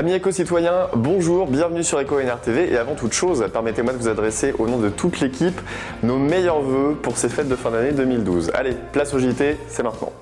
Amis éco-citoyens, bonjour, bienvenue sur EcoNR TV et avant toute chose, permettez-moi de vous adresser au nom de toute l'équipe nos meilleurs vœux pour ces fêtes de fin d'année 2012. Allez, place au JT, c'est maintenant.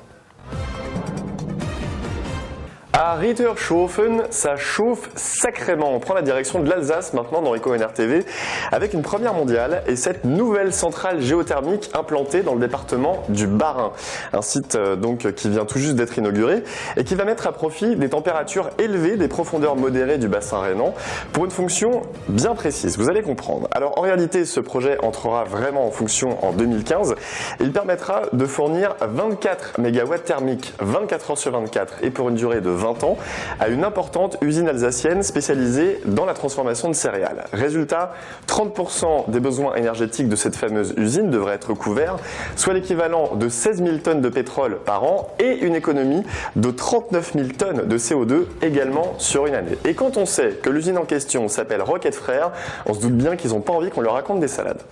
À Rittershofen, ça chauffe sacrément. On prend la direction de l'Alsace maintenant dans EcoNR TV avec une première mondiale et cette nouvelle centrale géothermique implantée dans le département du Bas-Rhin. Un site donc qui vient tout juste d'être inauguré et qui va mettre à profit des températures élevées, des profondeurs modérées du bassin rhénan pour une fonction bien précise. Vous allez comprendre. Alors en réalité, ce projet entrera vraiment en fonction en 2015 et il permettra de fournir 24 MW thermiques 24 heures sur 24 et pour une durée de 20 ans à une importante usine alsacienne spécialisée dans la transformation de céréales. Résultat, 30% des besoins énergétiques de cette fameuse usine devraient être couverts, soit l'équivalent de 16 000 tonnes de pétrole par an et une économie de 39 000 tonnes de CO2 également sur une année. Et quand on sait que l'usine en question s'appelle Rocket Frères, on se doute bien qu'ils n'ont pas envie qu'on leur raconte des salades.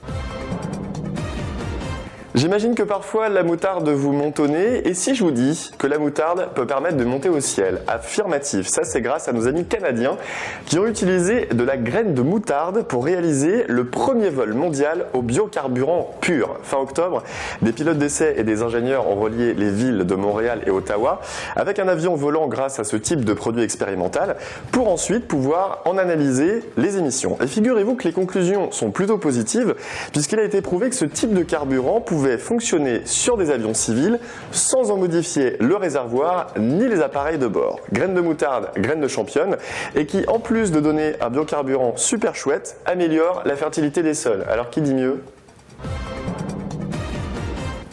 J'imagine que parfois la moutarde vous monte au nez, et si je vous dis que la moutarde peut permettre de monter au ciel? Affirmatif, ça c'est grâce à nos amis canadiens qui ont utilisé de la graine de moutarde pour réaliser le premier vol mondial au biocarburant pur. Fin octobre, des pilotes d'essai et des ingénieurs ont relié les villes de Montréal et Ottawa avec un avion volant grâce à ce type de produit expérimental pour ensuite pouvoir en analyser les émissions. Et figurez-vous que les conclusions sont plutôt positives puisqu'il a été prouvé que ce type de carburant pouvait fonctionner sur des avions civils sans en modifier le réservoir ni les appareils de bord. Graines de moutarde, graines de championne et qui en plus de donner un biocarburant super chouette, améliore la fertilité des sols. Alors qui dit mieux ?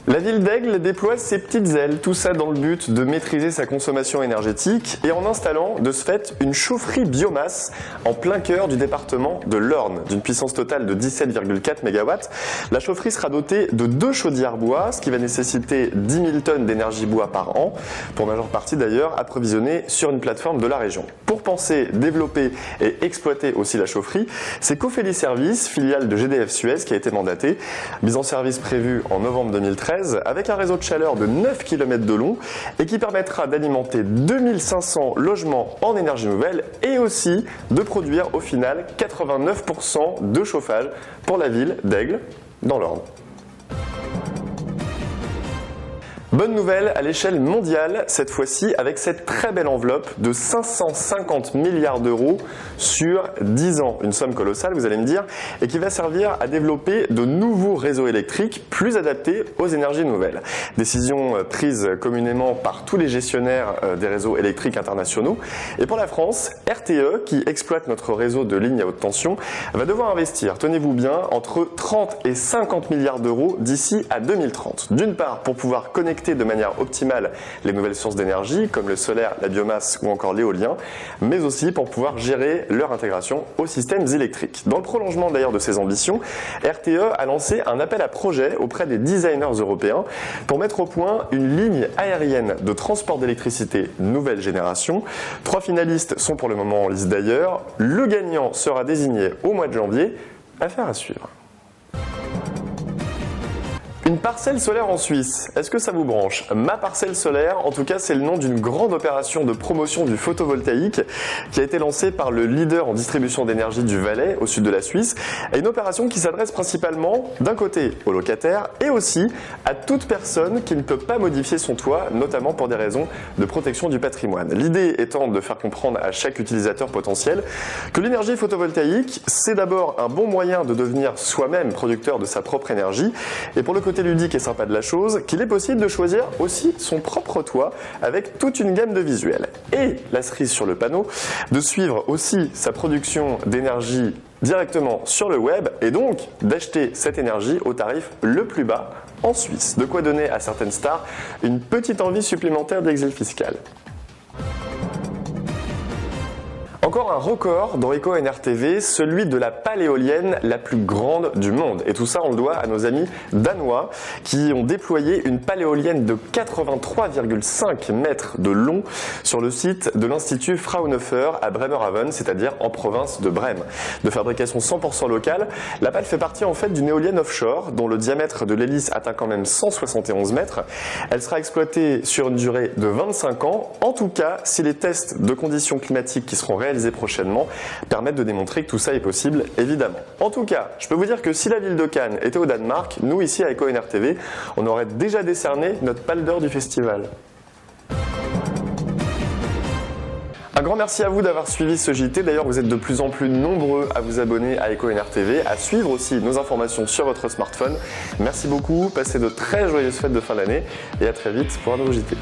La ville d'Aigle déploie ses petites ailes, tout ça dans le but de maîtriser sa consommation énergétique et en installant de ce fait une chaufferie biomasse en plein cœur du département de l'Orne, d'une puissance totale de 17,4 MW. La chaufferie sera dotée de 2 chaudières bois, ce qui va nécessiter 10 000 tonnes d'énergie bois par an, pour majeure partie d'ailleurs approvisionnée sur une plateforme de la région. Pour penser, développer et exploiter aussi la chaufferie, c'est Cofeli Services, filiale de GDF Suez, qui a été mandatée, mise en service prévue en novembre 2013, avec un réseau de chaleur de 9 km de long et qui permettra d'alimenter 2500 logements en énergie nouvelle et aussi de produire au final 89% de chauffage pour la ville d'Aigle dans l'Orne. Bonne nouvelle à l'échelle mondiale, cette fois-ci avec cette très belle enveloppe de 550 milliards d'euros sur 10 ans. Une somme colossale, vous allez me dire, et qui va servir à développer de nouveaux réseaux électriques plus adaptés aux énergies nouvelles. Décision prise communément par tous les gestionnaires des réseaux électriques internationaux. Et pour la France, RTE, qui exploite notre réseau de lignes à haute tension, va devoir investir, tenez-vous bien, entre 30 et 50 milliards d'euros d'ici à 2030. D'une part, pour pouvoir connecter de manière optimale les nouvelles sources d'énergie comme le solaire, la biomasse ou encore l'éolien, mais aussi pour pouvoir gérer leur intégration aux systèmes électriques. Dans le prolongement d'ailleurs de ces ambitions, RTE a lancé un appel à projet auprès des designers européens pour mettre au point une ligne aérienne de transport d'électricité nouvelle génération. 3 finalistes sont pour le moment en liste d'ailleurs. Le gagnant sera désigné au mois de janvier. Affaire à suivre. Une parcelle solaire en Suisse, est-ce que ça vous branche? Ma parcelle solaire, en tout cas, c'est le nom d'une grande opération de promotion du photovoltaïque qui a été lancée par le leader en distribution d'énergie du Valais, au sud de la Suisse, et une opération qui s'adresse principalement, d'un côté, aux locataires et aussi à toute personne qui ne peut pas modifier son toit, notamment pour des raisons de protection du patrimoine. L'idée étant de faire comprendre à chaque utilisateur potentiel que l'énergie photovoltaïque, c'est d'abord un bon moyen de devenir soi-même producteur de sa propre énergie, et pour le côté ludique et sympa de la chose, qu'il est possible de choisir aussi son propre toit avec toute une gamme de visuels. Et la cerise sur le panneau, de suivre aussi sa production d'énergie directement sur le web et donc d'acheter cette énergie au tarif le plus bas en Suisse. De quoi donner à certaines stars une petite envie supplémentaire d'exil fiscal. Encore un record dans EcoNR TV, celui de la pale éolienne la plus grande du monde. Et tout ça, on le doit à nos amis danois qui ont déployé une pale éolienne de 83,5 mètres de long sur le site de l'Institut Fraunhofer à Bremerhaven, c'est-à-dire en province de Brême. De fabrication 100% locale, la pale fait partie en fait d'une éolienne offshore dont le diamètre de l'hélice atteint quand même 171 mètres. Elle sera exploitée sur une durée de 25 ans, en tout cas si les tests de conditions climatiques qui seront réalisés réalisés prochainement permettent de démontrer que tout ça est possible, évidemment. En tout cas, je peux vous dire que si la ville de Cannes était au Danemark, nous ici à EcoNR TV, on aurait déjà décerné notre Palme d'Or du festival. Un grand merci à vous d'avoir suivi ce JT. D'ailleurs, vous êtes de plus en plus nombreux à vous abonner à EcoNR TV, à suivre aussi nos informations sur votre smartphone. Merci beaucoup, passez de très joyeuses fêtes de fin d'année et à très vite pour un nouveau JT.